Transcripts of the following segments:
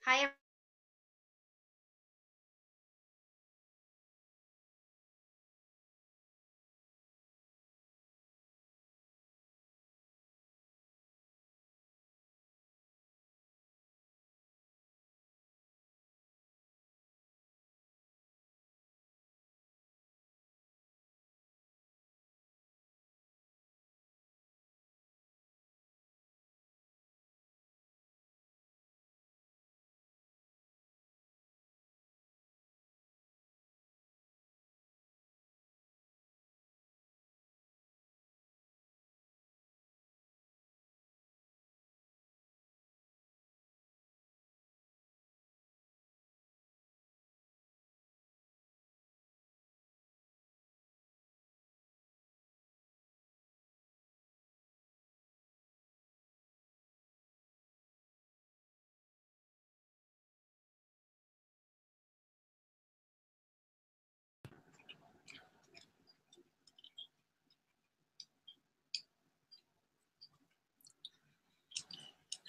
Hi.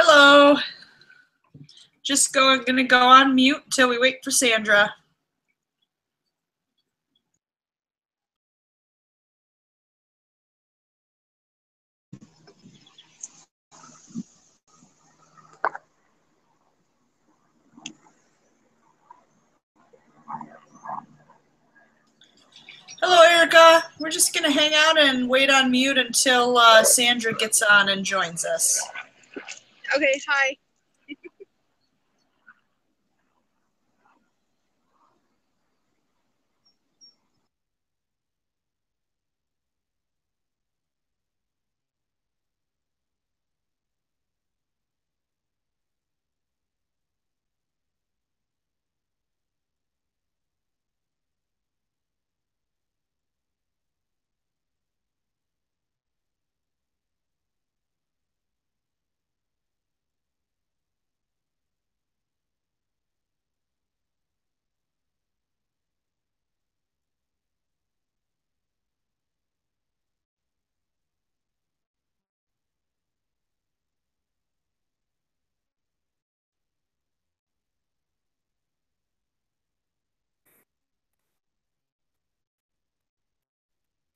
Hello. Just gonna go on mute till we wait for Sandra. Hello, Erica. We're just gonna hang out and wait on mute until Sandra gets on and joins us. Okay, hi.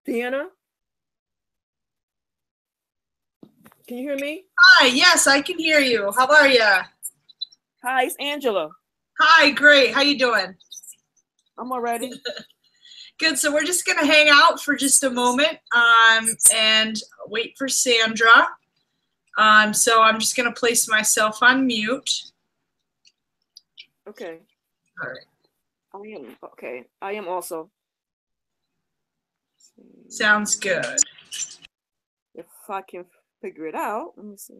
Deanna? Can you hear me? Hi, yes, I can hear you. How are you? Hi, it's Angela. Hi, great. How you doing? I'm already. Good. So we're just gonna hang out for just a moment and wait for Sandra. So I'm just gonna place myself on mute. Okay. All right. I am also. Sounds good. If I can figure it out, let me see.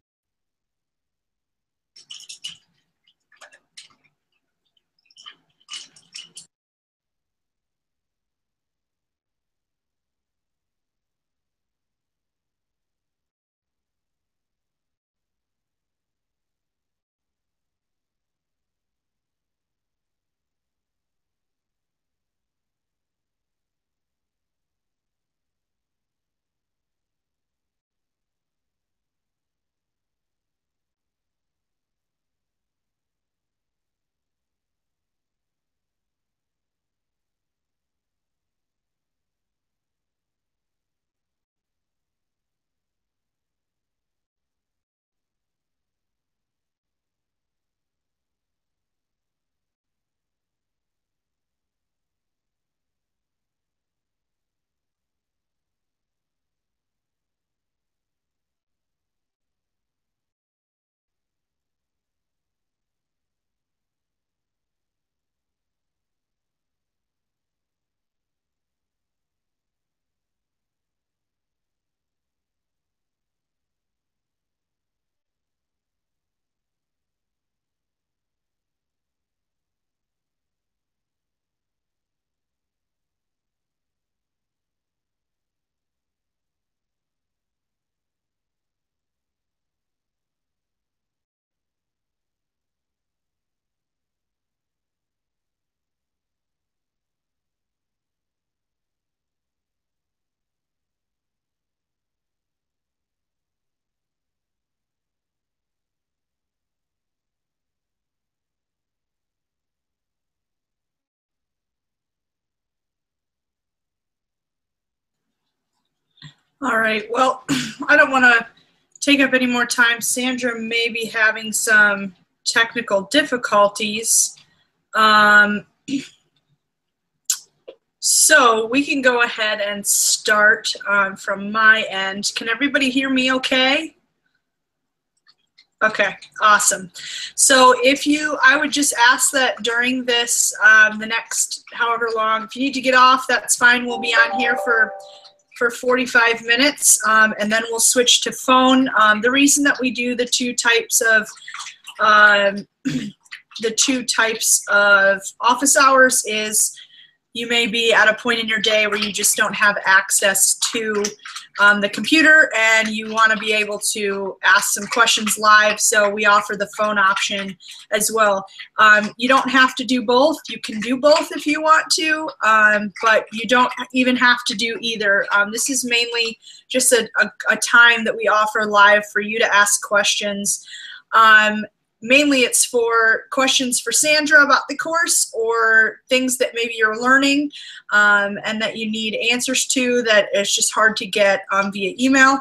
All right, well, I don't want to take up any more time. Sandra may be having some technical difficulties. So we can go ahead and start from my end. Can everybody hear me okay? Okay, awesome. So I would just ask that during this, the next however long, if you need to get off, that's fine. We'll be on here for 45 minutes, and then we'll switch to phone. The reason that we do the two types of office hours is you may be at a point in your day where you just don't have access to the computer and you want to be able to ask some questions live, so we offer the phone option as well. You don't have to do both. You can do both if you want to, but you don't even have to do either. This is mainly just a time that we offer live for you to ask questions. Mainly it's for questions for Sandra about the course or things that maybe you're learning and that you need answers to that it's just hard to get via email.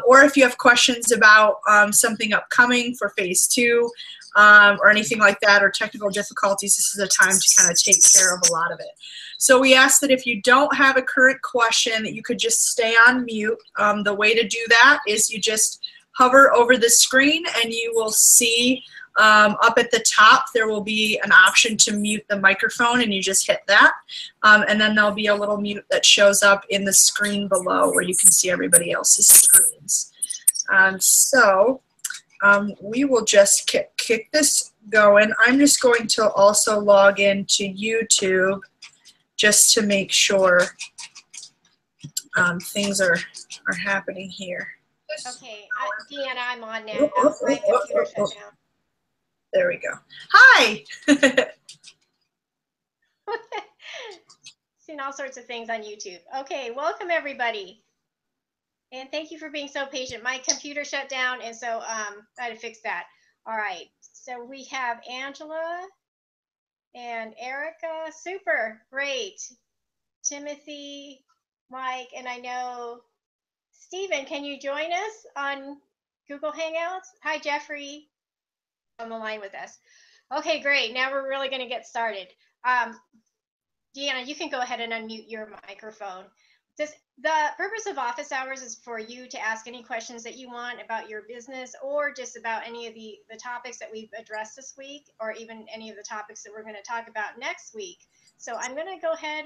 Or if you have questions about something upcoming for phase 2 or anything like that, or technical difficulties, this is a time to kind of take care of a lot of it. So we ask that if you don't have a current question that you could just stay on mute. The way to do that is you just hover over the screen and you will see up at the top there will be an option to mute the microphone, and you just hit that, and then there'll be a little mute that shows up in the screen below where you can see everybody else's screens. We will just kick this going. I'm just going to also log into YouTube just to make sure things are happening here. Okay, Deanna, I'm on now. My computer shut down. There we go. Hi! Seen all sorts of things on YouTube. Okay, welcome everybody. And thank you for being so patient. My computer shut down, and so I had to fix that. All right, so we have Angela and Erica. Super, great. Timothy, Mike, and I know Stephen, can you join us on Google Hangouts? Hi, Jeffrey, on the line with us. Okay, great. Now we're really going to get started. Deanna, you can go ahead and unmute your microphone. The purpose of office hours is for you to ask any questions that you want about your business, or just about any of the topics that we've addressed this week, or even any of the topics that we're going to talk about next week. So I'm going to go ahead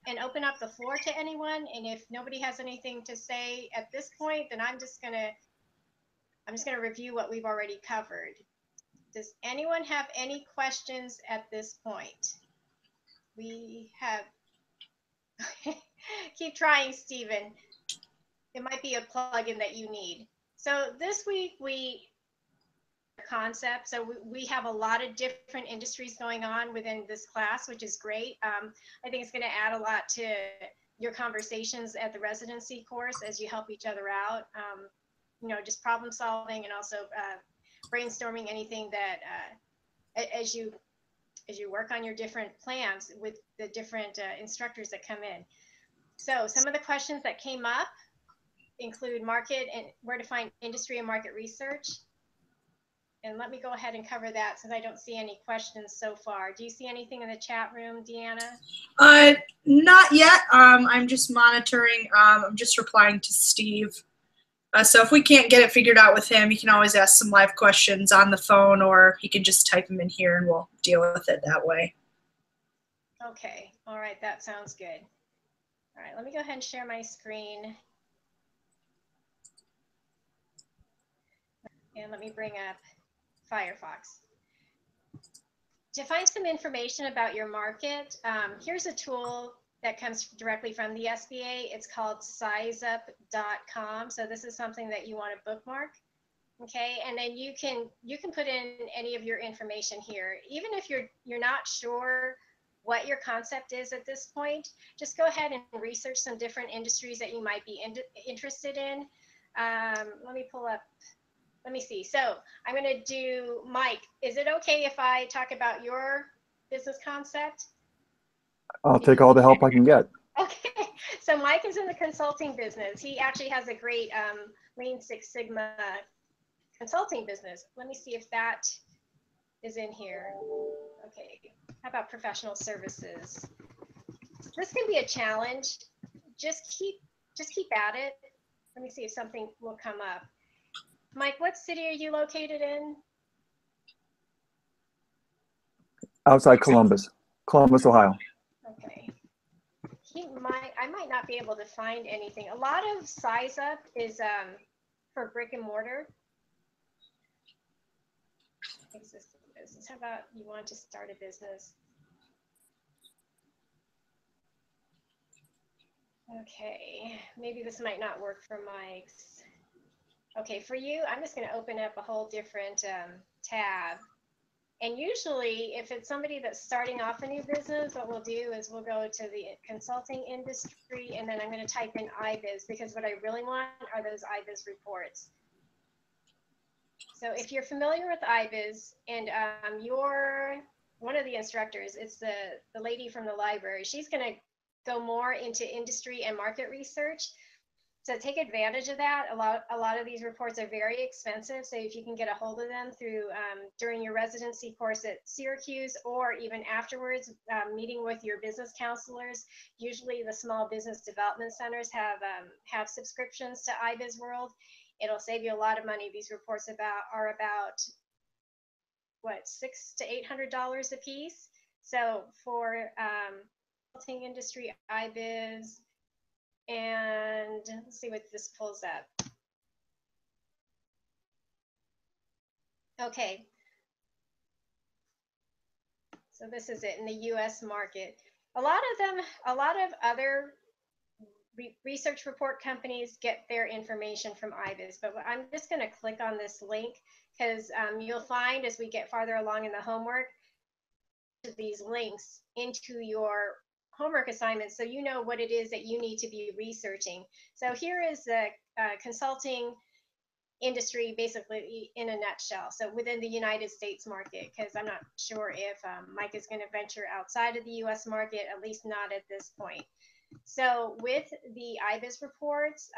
and open up the floor to anyone. And if nobody has anything to say at this point, then I'm just gonna review what we've already covered. Does anyone have any questions at this point? We have, keep trying, Stephen. It might be a plugin that you need. So this week concept. So we have a lot of different industries going on within this class, which is great. I think it's going to add a lot to your conversations at the residency course as you help each other out. You know, just problem solving, and also brainstorming anything that as you work on your different plans with the different instructors that come in. So some of the questions that came up include market and where to find industry and market research. And let me go ahead and cover that since I don't see any questions so far. Do you see anything in the chat room, Deanna? Not yet. I'm just monitoring. I'm just replying to Steve. So if we can't get it figured out with him, you can always ask some live questions on the phone, or he can just type them in here and we'll deal with it that way. Okay. All right. That sounds good. All right. Let me go ahead and share my screen. And let me bring up Firefox. To find some information about your market, here's a tool that comes directly from the SBA. It's called sizeup.com. So this is something that you want to bookmark. Okay, and then you can put in any of your information here. Even if you're not sure what your concept is at this point, just go ahead and research some different industries that you might be interested in. Let me pull up. Let me see. So I'm going to do, Mike, is it okay if I talk about your business concept? I'll take all the help I can get. Okay. So Mike is in the consulting business. He actually has a great Lean Six Sigma consulting business. Let me see if that is in here. Okay, how about professional services? This can be a challenge. Just keep at it. Let me see if something will come up. Mike, what city are you located in? Outside Columbus, Ohio. Okay. I might not be able to find anything. A lot of Size Up is for brick and mortar. Existing business. How about you want to start a business? Okay, maybe this might not work for Mike's. Okay, for you, I'm just going to open up a whole different tab. And usually, if it's somebody that's starting off a new business, what we'll do is we'll go to the consulting industry, and then I'm going to type in IBIZ, because what I really want are those IBIZ reports. So if you're familiar with IBIZ, and you're one of the instructors, it's the lady from the library, she's going to go more into industry and market research. So take advantage of that. A lot of these reports are very expensive. So if you can get a hold of them through during your residency course at Syracuse, or even afterwards, meeting with your business counselors. Usually the small business development centers have subscriptions to IBIZ World. It'll save you a lot of money. These reports are about what, $600 to $800 a piece. So for consulting industry, IBIZ, and let's see what this pulls up. Okay. So this is it in the US market. A lot of other research report companies get their information from IBIZ, but I'm just going to click on this link, because you'll find as we get farther along in the homework, these links into your homework assignments, so you know what it is that you need to be researching. So here is the consulting industry basically in a nutshell. So within the United States market, because I'm not sure if Mike is going to venture outside of the US market, at least not at this point. So with the IBIZ reports,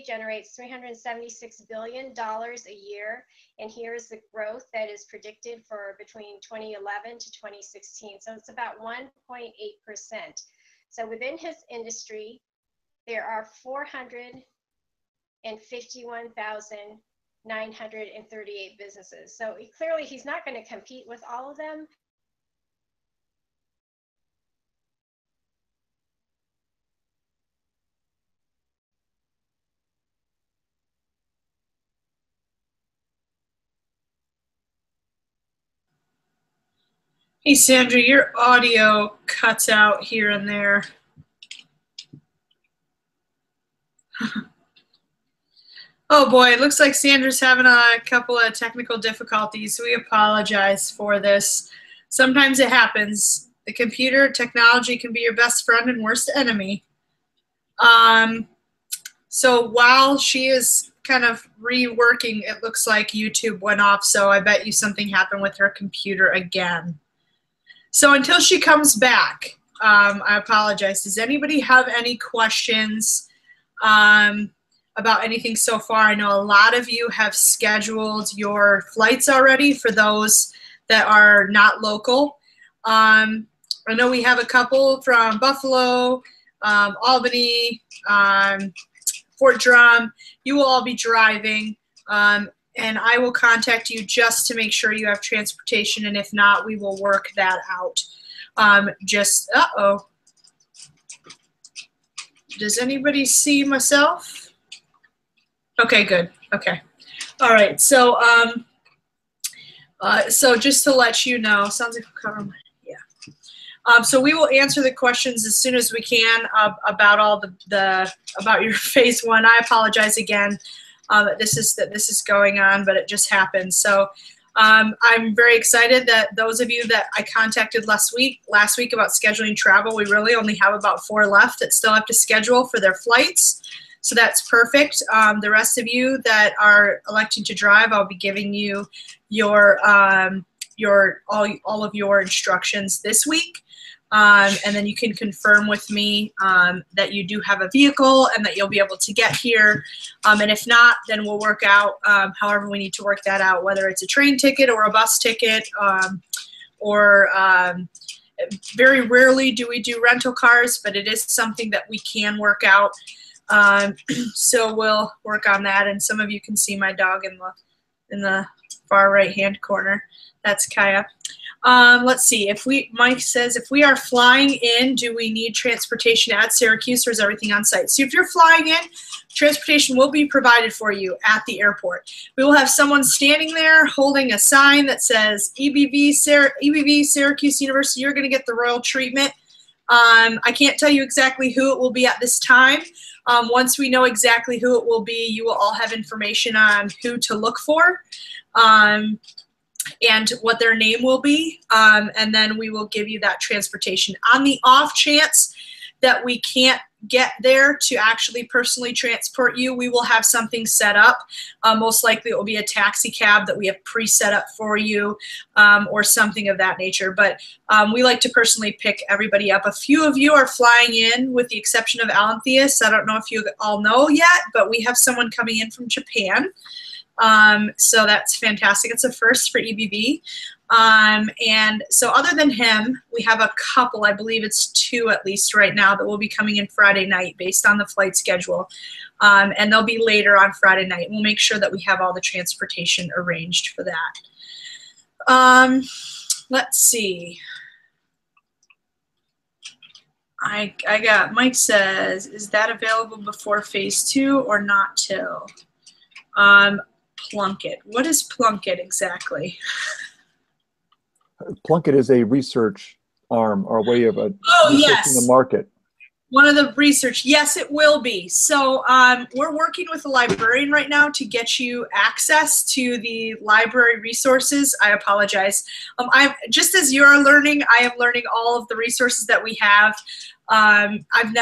generates $376 billion a year. And here's the growth that is predicted for between 2011 to 2016. So it's about 1.8%. So within his industry, there are 451,938 businesses. So clearly he's not going to compete with all of them. Hey, Sandra, your audio cuts out here and there. Oh boy, it looks like Sandra's having a couple of technical difficulties. We apologize for this. Sometimes it happens. The computer technology can be your best friend and worst enemy. So while she is kind of reworking, it looks like YouTube went off, so I bet you something happened with her computer again. So until she comes back, I apologize. Does anybody have any questions about anything so far? I know a lot of you have scheduled your flights already for those that are not local. I know we have a couple from Buffalo, Albany, Fort Drum. You will all be driving. And I will contact you just to make sure you have transportation, and if not, we will work that out. Uh-oh. Does anybody see myself? Okay, good. Okay. All right. So, so just to let you know, sounds like we're covering. Yeah. So we will answer the questions as soon as we can about all about your phase one. I apologize again. This is going on, but it just happened. So I'm very excited that those of you that I contacted last week about scheduling travel, we really only have about 4 left that still have to schedule for their flights. So that's perfect. The rest of you that are electing to drive, I'll be giving you your all of your instructions this week. And then you can confirm with me that you do have a vehicle and that you'll be able to get here. And if not, then we'll work out however we need to work that out, whether it's a train ticket or a bus ticket, or very rarely do we do rental cars, but it is something that we can work out. So we'll work on that. And some of you can see my dog in the far right-hand corner. That's Kaya. Let's see, Mike says, if we are flying in, do we need transportation at Syracuse, or is everything on site? So if you're flying in, transportation will be provided for you at the airport. We will have someone standing there holding a sign that says EBV Syracuse University, you're going to get the royal treatment. I can't tell you exactly who it will be at this time. Once we know exactly who it will be, you will all have information on who to look for. And what their name will be, and then we will give you that transportation. On the off chance that we can't get there to actually personally transport you, we will have something set up. Most likely it will be a taxi cab that we have pre-set up for you, or something of that nature. But we like to personally pick everybody up. A few of you are flying in, with the exception of Alan Theus. I don't know if you all know yet, but we have someone coming in from Japan. So that's fantastic. It's a first for EBV. And so other than him, we have a couple, I believe it's 2 at least right now, that will be coming in Friday night based on the flight schedule. And they'll be later on Friday night. We'll make sure that we have all the transportation arranged for that. Let's see. I got, Mike says, is that available before phase 2 or not till? Plunkett. What is Plunkett exactly? Plunkett is a research arm or a way of researching the market. One of the research. Yes, it will be. So we're working with a librarian right now to get you access to the library resources. I apologize. Just as you're learning, I am learning all of the resources that we have. I have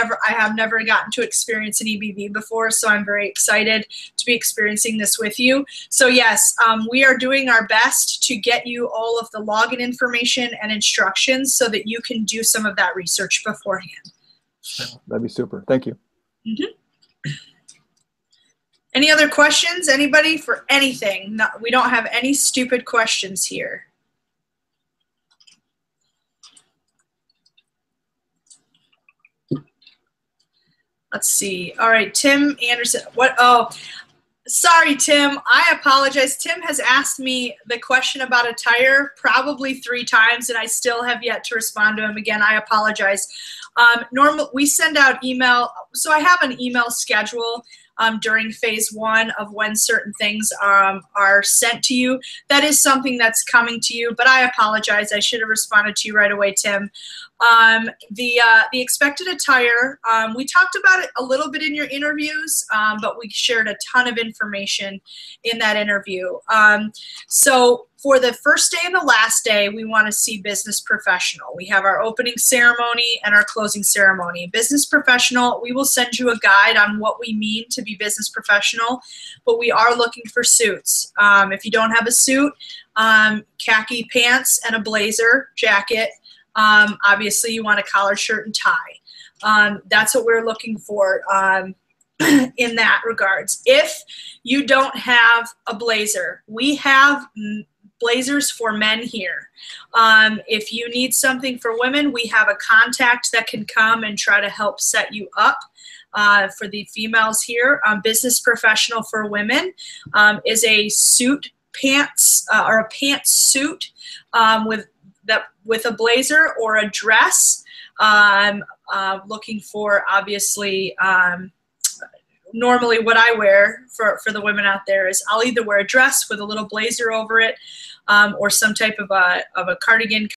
never gotten to experience an EBV before, so I'm very excited to be experiencing this with you. So yes, we are doing our best to get you all of the login information and instructions so that you can do some of that research beforehand. That'd be super. Thank you. Mm-hmm. Any other questions? Anybody for anything? No, we don't have any stupid questions here. Let's see. All right, Tim Anderson. What? Oh, sorry, Tim. I apologize. Tim has asked me the question about attire probably 3 times, and I still have yet to respond to him again. I apologize. Normally, we send out email. So I have an email schedule during phase 1 of when certain things are sent to you. That is something that's coming to you, but I apologize. I should have responded to you right away, Tim. The expected attire, we talked about it a little bit in your interviews, but we shared a ton of information in that interview. So for the first day and the last day, we want to see business professional. We have our opening ceremony and our closing ceremony. Business professional, we will send you a guide on what we mean to be business professional, but we are looking for suits. If you don't have a suit, khaki pants and a blazer jacket. Obviously, you want a collared shirt and tie. That's what we're looking for in that regards. If you don't have a blazer, we have blazers for men here. If you need something for women, we have a contact that can come and try to help set you up. For the females here, business professional for women is a suit pants or a pantsuit with a blazer or a dress. Looking for, obviously, normally what I wear for the women out there is I'll either wear a dress with a little blazer over it, or some type of a cardigan